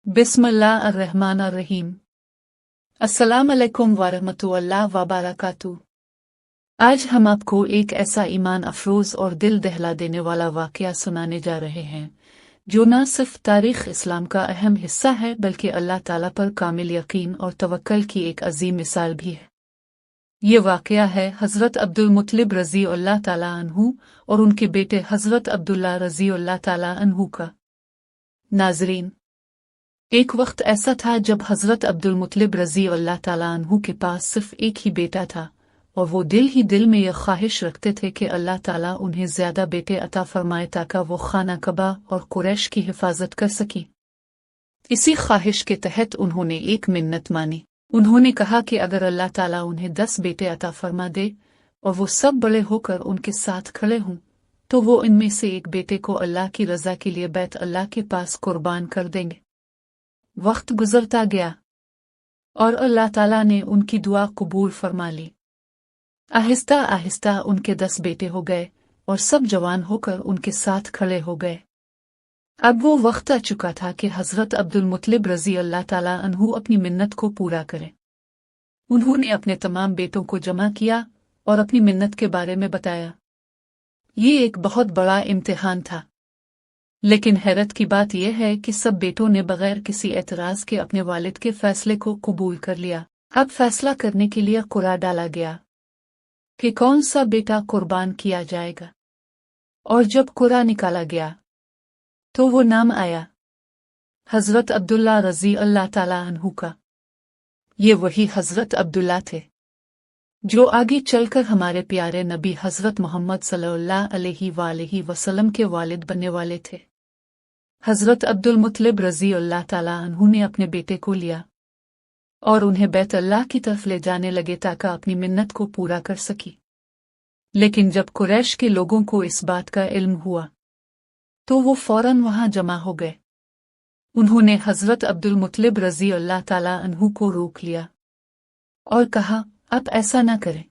बिस्मिल्लाहिर्रहमानिर्रहीम। अस्सलाम अलैकुम वरहमतुल्लाह वबरकातुहू। आज हम आपको एक ऐसा ईमान अफरोज और दिल दहला देने वाला वाकया सुनाने जा रहे हैं जो न सिर्फ तारीख इस्लाम का अहम हिस्सा है बल्कि अल्लाह ताला पर कामिल यकीन और तवक्कल की एक अजीम मिसाल भी है। ये वाकया है हज़रत अब्दुल मुत्तलिब रज़ी अल्लाह ताला अन्हु और उनके बेटे हज़रत अब्दुल्ला रज़ी अल्लाह ताला अन्हु का। नाज़रीन, एक वक्त ऐसा था जब हज़रत अब्दुल मुत्तलिब रज़ी अल्लाह ताला अन्हु के पास सिर्फ एक ही बेटा था और वो दिल ही दिल में यह ख्वाहिश रखते थे कि अल्लाह ताला उन्हें ज़्यादा बेटे अता फरमाए ताकि वो खाना कबा और कुरैश की हिफाजत कर सकें। इसी ख्वाहिश के तहत उन्होंने एक मिन्नत मानी। उन्होंने कहा कि अगर अल्लाह ताला उन्हें 10 बेटे अता फरमा दे और वो सब बड़े होकर उनके साथ खड़े हों तो वो इनमें से एक बेटे को अल्लाह की रज़ा के लिए बैत अल्लाह के पास कुर्बान कर देंगे। वक्त गुजरता गया और अल्लाह ताला ने उनकी दुआ कबूल फरमा ली। आहिस्ता आहिस्ता उनके 10 बेटे हो गए और सब जवान होकर उनके साथ खड़े हो गए। अब वो वक्त आ चुका था कि हज़रत अब्दुल मुत्तलिब रज़ी अल्लाह ताला अन्हु अपनी मिन्नत को पूरा करें। उन्होंने अपने तमाम बेटों को जमा किया और अपनी मिन्नत के बारे में बताया। ये एक बहुत बड़ा इम्तिहान था, लेकिन हैरत की बात यह है कि सब बेटों ने बगैर किसी एतराज़ के अपने वालिद के फैसले को कबूल कर लिया। अब फैसला करने के लिए कुरा डाला गया कि कौन सा बेटा कुर्बान किया जाएगा, और जब कुरा निकाला गया तो वो नाम आया हज़रत अब्दुल्ला रज़ी अल्लाह ताला अन्हु का। ये वही हज़रत अब्दुल्ला थे जो आगे चलकर हमारे प्यारे नबी हज़रत मोहम्मद सल्लल्लाहु अलैहि वसल्लम के वालिद बनने वाले थे। हज़रत अब्दुल मुत्तलिब रज़ी अल्लाह ताला अन्हु ने अपने बेटे को लिया और उन्हें बैत अल्लाह की तरफ ले जाने लगे ताकि अपनी मिन्नत को पूरा कर सकी। लेकिन जब कुरैश के लोगों को इस बात का इल्म हुआ तो वो फौरन वहां जमा हो गए। उन्होंने हज़रत अब्दुल मुत्तलिब रज़ी अल्लाह ताला अन्हु को रोक लिया और कहा, आप ऐसा न करें।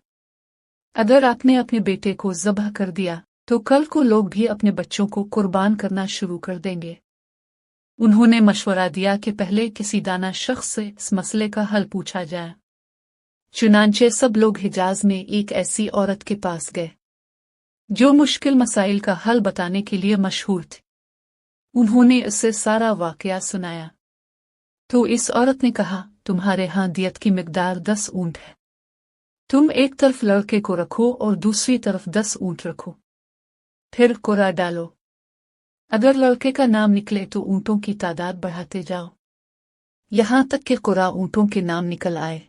अगर आपने अपने बेटे को ज़ब्ह कर दिया तो कल को लोग भी अपने बच्चों को कुर्बान करना शुरू कर देंगे। उन्होंने मशवरा दिया कि पहले किसी दाना शख्स से इस मसले का हल पूछा जाए। चुनांचे सब लोग हिजाज में एक ऐसी औरत के पास गए जो मुश्किल मसाइल का हल बताने के लिए मशहूर थी। उन्होंने उसे सारा वाकया सुनाया तो इस औरत ने कहा, तुम्हारे यहाँ दियत की मिकदार 10 ऊंट है। तुम एक तरफ लड़के को रखो और दूसरी तरफ 10 ऊंट रखो, फिर कुरा डालो। अगर लड़के का नाम निकले तो ऊंटों की तादाद बढ़ाते जाओ यहां तक कि कुरा ऊंटों के नाम निकल आए।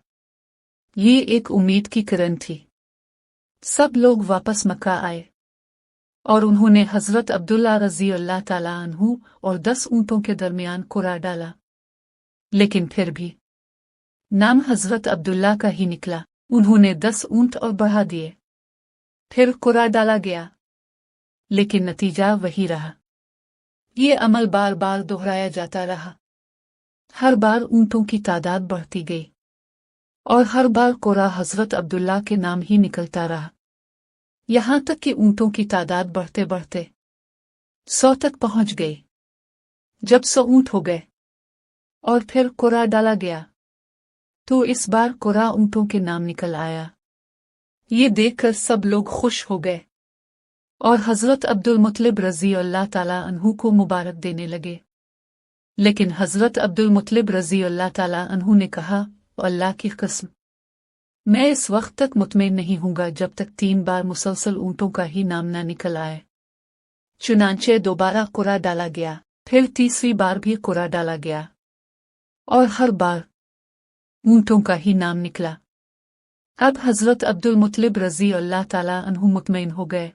ये एक उम्मीद की किरण थी। सब लोग वापस मक्का आए और उन्होंने हज़रत अब्दुल्ला रज़ी अल्लाह ताला अन्हु और 10 ऊंटों के दरमियान कुरा डाला, लेकिन फिर भी नाम हज़रत अब्दुल्ला का ही निकला। उन्होंने 10 ऊंट और बढ़ा दिए, फिर कुरा डाला गया, लेकिन नतीजा वही रहा। ये अमल बार बार दोहराया जाता रहा। हर बार ऊंटों की तादाद बढ़ती गई और हर बार कुरा हज़रत अब्दुल्ला के नाम ही निकलता रहा, यहां तक कि ऊंटों की तादाद बढ़ते बढ़ते 100 तक पहुंच गई। जब 100 ऊंट हो गए और फिर कुरा डाला गया तो इस बार कुरा ऊंटों के नाम निकल आया। ये देखकर सब लोग खुश हो गए और हज़रत अब्दुल मुत्तलिब रज़ी अल्लाह ताला अन्हु को मुबारक देने लगे। लेकिन हज़रत अब्दुल मुत्तलिब रज़ी अल्लाह ताला अन्हु ने कहा, अल्लाह की कसम, मैं इस वक्त तक मुतमईन नहीं हूँगा जब तक 3 बार मुसलसल ऊंटों का ही नाम न निकल आए। चुनांचे दोबारा कुरा डाला गया, फिर तीसरी बार भी कुरा डाला गया और हर बार ऊंटों का ही नाम निकला। अब हज़रत अब्दुल मुत्तलिब रज़ी अल्लाह ताला अन्हु मुतमईन हो गए।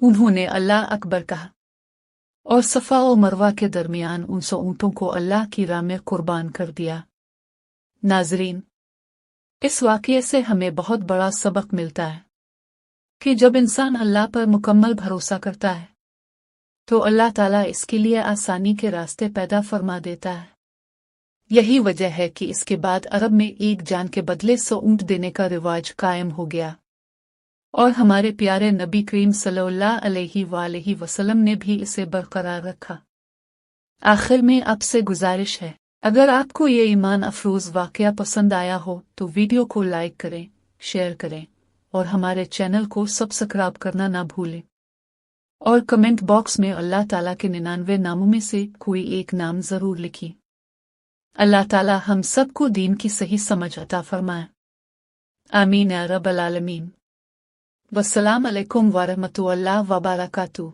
उन्होंने अल्लाह अकबर कहा और सफ़ा और मरवा के दरमियान उन 100 ऊंटों को अल्लाह की राह में कुर्बान कर दिया। नाज़रीन, इस वाक़ये से हमें बहुत बड़ा सबक मिलता है कि जब इंसान अल्लाह पर मुकम्मल भरोसा करता है तो अल्लाह ताला इसके लिए आसानी के रास्ते पैदा फरमा देता है। यही वजह है कि इसके बाद अरब में एक जान के बदले 100 ऊंट देने का रिवाज कायम हो गया और हमारे प्यारे नबी करीम सल्लल्लाहु अलैहि वसल्लम ने भी इसे बरकरार रखा। आखिर में आपसे गुजारिश है, अगर आपको ये ईमान अफरोज़ वाक़या पसंद आया हो तो वीडियो को लाइक करें, शेयर करें और हमारे चैनल को सब्सक्राइब करना ना भूलें। और कमेंट बॉक्स में अल्लाह ताला के 99 नामों में से कोई एक नाम ज़रूर लिखिए। अल्लाह ताला हम सबको दीन की सही समझ अता फरमाए। आमीन या रब्बल आलमीन। वस्सलाम अलैकुम वरहमतुल्लाह वबरकातुहू।